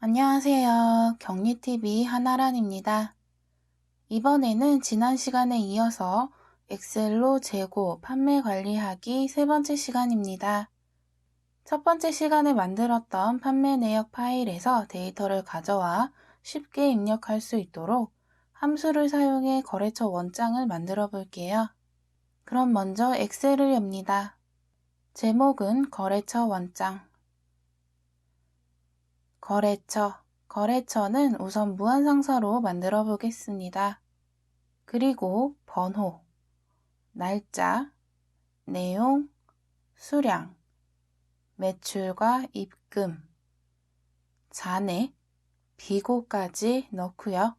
안녕하세요. 격리TV 한아란입니다. 이번에는 지난 시간에 이어서 엑셀로 재고, 판매 관리하기 세 번째 시간입니다. 첫 번째 시간에 만들었던 판매 내역 파일에서 데이터를 가져와 쉽게 입력할 수 있도록 함수를 사용해 거래처 원장을 만들어 볼게요. 그럼 먼저 엑셀을 엽니다. 제목은 거래처 원장. 거래처는 우선 무한상사로 만들어 보겠습니다. 그리고 번호, 날짜, 내용, 수량, 매출과 입금, 잔액, 비고까지 넣고요.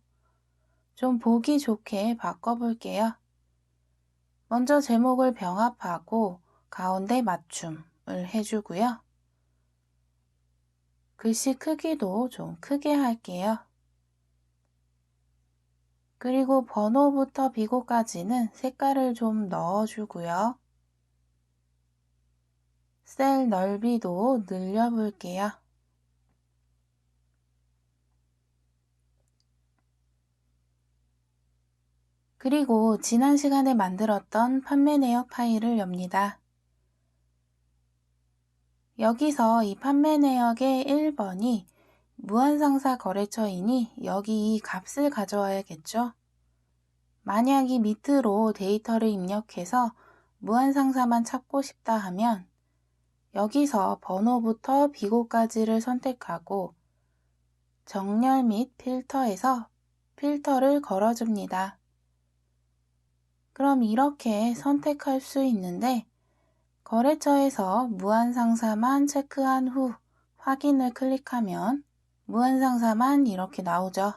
좀 보기 좋게 바꿔볼게요. 먼저 제목을 병합하고 가운데 맞춤을 해주고요. 글씨 크기도 좀 크게 할게요. 그리고 번호부터 비고까지는 색깔을 좀 넣어주고요. 셀 넓이도 늘려볼게요. 그리고 지난 시간에 만들었던 판매 내역 파일을 엽니다. 여기서 이 판매 내역의 1번이 무한상사 거래처이니 여기 이 값을 가져와야겠죠. 만약 이 밑으로 데이터를 입력해서 무한상사만 찾고 싶다 하면 여기서 번호부터 비고까지를 선택하고 정렬 및 필터에서 필터를 걸어줍니다. 그럼 이렇게 선택할 수 있는데 거래처에서 무한상사만 체크한 후 확인을 클릭하면 무한상사만 이렇게 나오죠.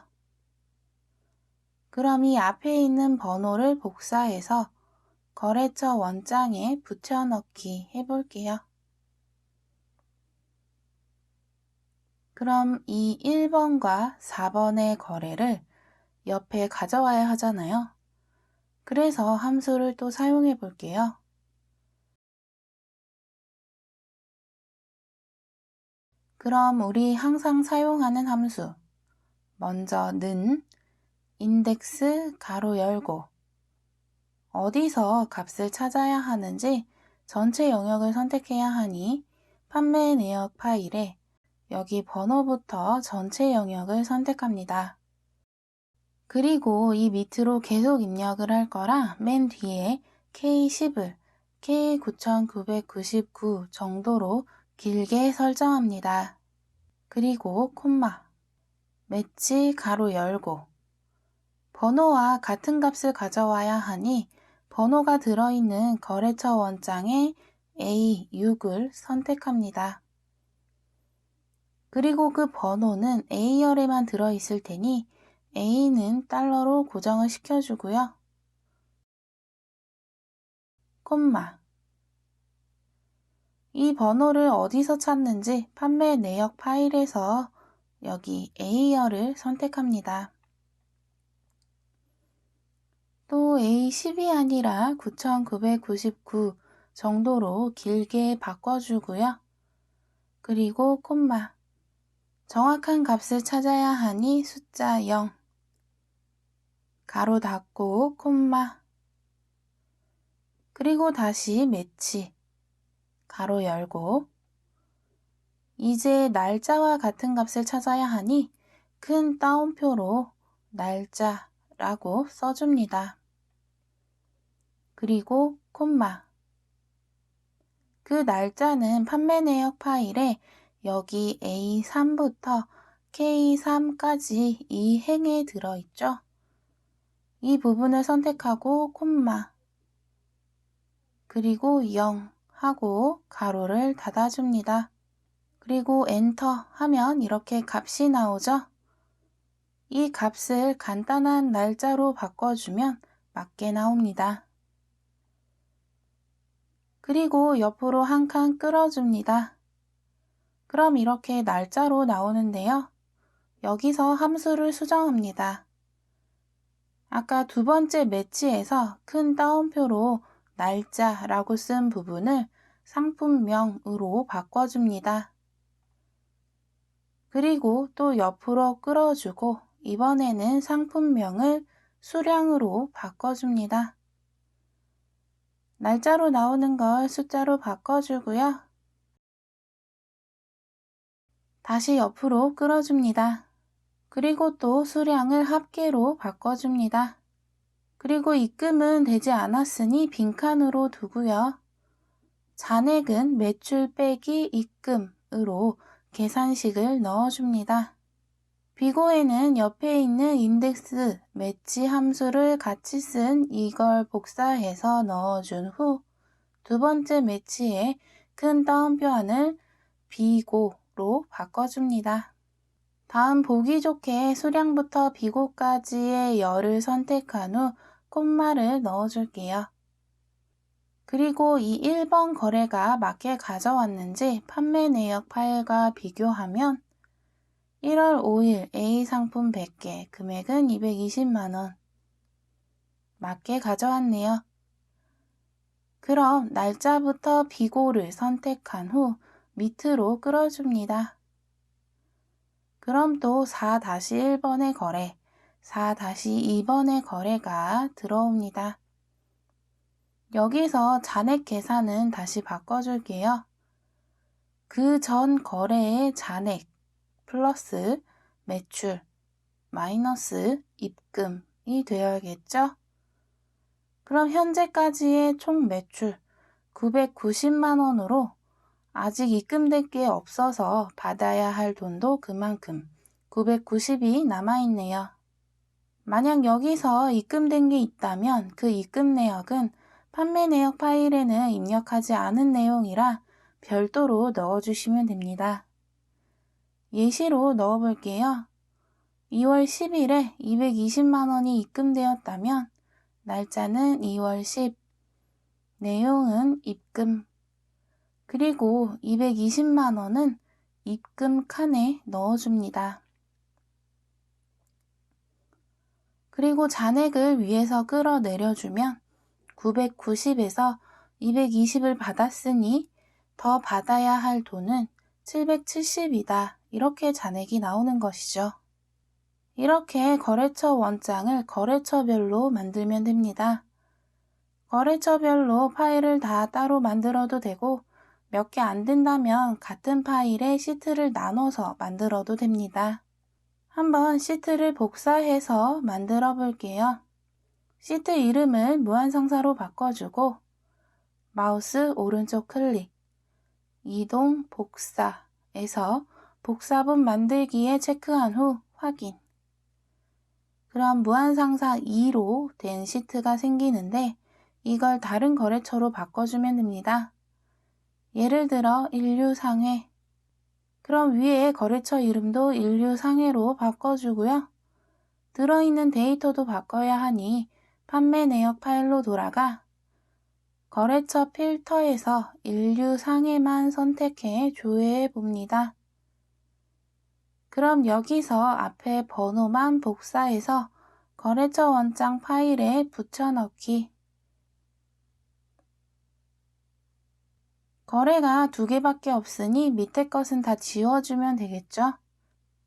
그럼 이 앞에 있는 번호를 복사해서 거래처 원장에 붙여넣기 해볼게요. 그럼 이 1번과 4번의 거래를 옆에 가져와야 하잖아요. 그래서 함수를 또 사용해 볼게요. 그럼 우리 항상 사용하는 함수, 먼저 는 인덱스 가로 열고 어디서 값을 찾아야 하는지 전체 영역을 선택해야 하니 판매 내역 파일에 여기 번호부터 전체 영역을 선택합니다. 그리고 이 밑으로 계속 입력을 할 거라 맨 뒤에 K10을 K9999 정도로 길게 설정합니다. 그리고 콤마, 매치 가로 열고 번호와 같은 값을 가져와야 하니 번호가 들어있는 거래처 원장에 A6을 선택합니다. 그리고 그 번호는 A열에만 들어있을 테니 A는 달러로 고정을 시켜주고요. 콤마. 이 번호를 어디서 찾는지 판매 내역 파일에서 여기 A열을 선택합니다. 또 A10이 아니라 9999 정도로 길게 바꿔주고요. 그리고 콤마. 정확한 값을 찾아야 하니 숫자 0, 가로 닫고 콤마, 그리고 다시 매치, 가로 열고 이제 날짜와 같은 값을 찾아야 하니 큰 따옴표로 날짜라고 써줍니다. 그리고 콤마. 그 날짜는 판매 내역 파일에 여기 A3부터 K3까지 이 행에 들어있죠. 이 부분을 선택하고 콤마, 그리고 0 하고 가로를 닫아줍니다. 그리고 엔터 하면 이렇게 값이 나오죠. 이 값을 간단한 날짜로 바꿔주면 맞게 나옵니다. 그리고 옆으로 한 칸 끌어줍니다. 그럼 이렇게 날짜로 나오는데요. 여기서 함수를 수정합니다. 아까 두 번째 매치에서 큰 따옴표로 날짜라고 쓴 부분을 상품명으로 바꿔줍니다. 그리고 또 옆으로 끌어주고 이번에는 상품명을 수량으로 바꿔줍니다. 날짜로 나오는 걸 숫자로 바꿔주고요. 다시 옆으로 끌어줍니다. 그리고 또 수량을 합계로 바꿔줍니다. 그리고 입금은 되지 않았으니 빈칸으로 두고요. 잔액은 매출 빼기 입금으로 계산식을 넣어줍니다. 비고에는 옆에 있는 인덱스 매치 함수를 같이 쓴 이걸 복사해서 넣어준 후 두 번째 매치에 큰 따옴표 안을 비고로 바꿔줍니다. 다음 보기 좋게 수량부터 비고까지의 열을 선택한 후 콤마를 넣어줄게요. 그리고 이 1번 거래가 맞게 가져왔는지 판매 내역 파일과 비교하면 1월 5일 A 상품 100개, 금액은 220만원. 맞게 가져왔네요. 그럼 날짜부터 비고를 선택한 후 밑으로 끌어줍니다. 그럼 또 4-1번의 거래, 4-2번의 거래가 들어옵니다. 여기서 잔액 계산은 다시 바꿔줄게요. 그 전 거래의 잔액 플러스 매출 마이너스 입금이 되어야겠죠? 그럼 현재까지의 총 매출 990만원으로 아직 입금될 게 없어서 받아야 할 돈도 그만큼 990이 남아있네요. 만약 여기서 입금된 게 있다면 그 입금 내역은 판매 내역 파일에는 입력하지 않은 내용이라 별도로 넣어주시면 됩니다. 예시로 넣어볼게요. 2월 10일에 220만원이 입금되었다면 날짜는 2월 10, 내용은 입금, 그리고 220만원은 입금 칸에 넣어줍니다. 그리고 잔액을 위에서 끌어내려주면 990에서 220을 받았으니 더 받아야 할 돈은 770이다. 이렇게 잔액이 나오는 것이죠. 이렇게 거래처 원장을 거래처별로 만들면 됩니다. 거래처별로 파일을 다 따로 만들어도 되고 몇 개 안 된다면 같은 파일에 시트를 나눠서 만들어도 됩니다. 한번 시트를 복사해서 만들어 볼게요. 시트 이름을 무한성사로 바꿔주고 마우스 오른쪽 클릭, 이동 복사에서 복사본 만들기에 체크한 후 확인. 그럼 무한상사 2로 된 시트가 생기는데 이걸 다른 거래처로 바꿔주면 됩니다. 예를 들어 인류상해. 그럼 위에 거래처 이름도 인류상해로 바꿔주고요. 들어있는 데이터도 바꿔야 하니 판매 내역 파일로 돌아가 거래처 필터에서 인류상해만 선택해 조회해 봅니다. 그럼 여기서 앞에 번호만 복사해서 거래처 원장 파일에 붙여넣기. 거래가 2개밖에 없으니 밑에 것은 다 지워주면 되겠죠?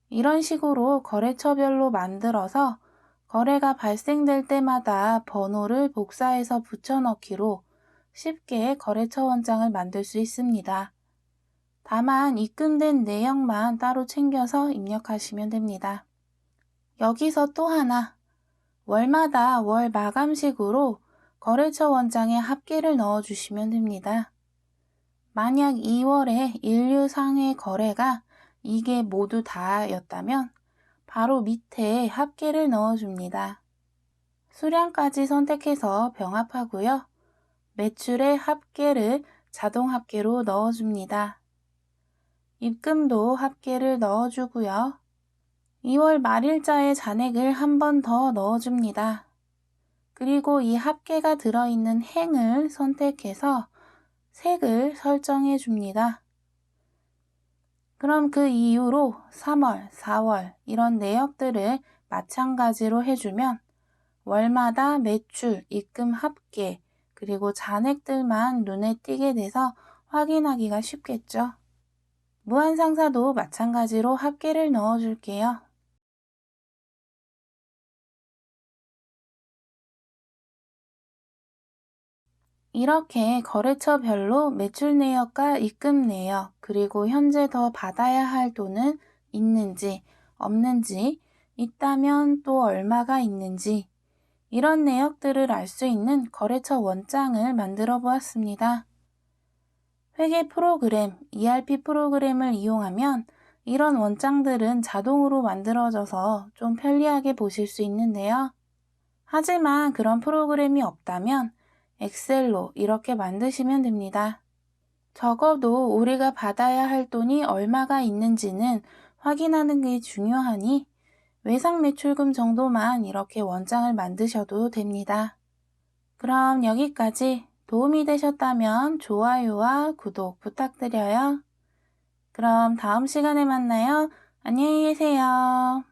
이런 식으로 거래처별로 만들어서 거래가 발생될 때마다 번호를 복사해서 붙여넣기로 쉽게 거래처 원장을 만들 수 있습니다. 다만 입금된 내역만 따로 챙겨서 입력하시면 됩니다. 여기서 또 하나, 월마다 월 마감식으로 거래처 원장에 합계를 넣어주시면 됩니다. 만약 2월에 인류상해 거래가 이게 모두 다였다면 바로 밑에 합계를 넣어줍니다. 수량까지 선택해서 병합하고요. 매출의 합계를 자동 합계로 넣어줍니다. 입금도 합계를 넣어주고요. 2월 말일자의 잔액을 한 번 더 넣어줍니다. 그리고 이 합계가 들어있는 행을 선택해서 색을 설정해 줍니다. 그럼 그 이후로 3월, 4월 이런 내역들을 마찬가지로 해주면 월마다 매출, 입금 합계, 그리고 잔액들만 눈에 띄게 돼서 확인하기가 쉽겠죠. 무한상사도 마찬가지로 합계를 넣어줄게요. 이렇게 거래처별로 매출 내역과 입금 내역, 그리고 현재 더 받아야 할 돈은 있는지, 없는지, 있다면 또 얼마가 있는지, 이런 내역들을 알 수 있는 거래처 원장을 만들어 보았습니다. 회계 프로그램, ERP 프로그램을 이용하면 이런 원장들은 자동으로 만들어져서 좀 편리하게 보실 수 있는데요. 하지만 그런 프로그램이 없다면 엑셀로 이렇게 만드시면 됩니다. 적어도 우리가 받아야 할 돈이 얼마가 있는지는 확인하는 게 중요하니 외상 매출금 정도만 이렇게 원장을 만드셔도 됩니다. 그럼 여기까지 도움이 되셨다면 좋아요와 구독 부탁드려요. 그럼 다음 시간에 만나요. 안녕히 계세요.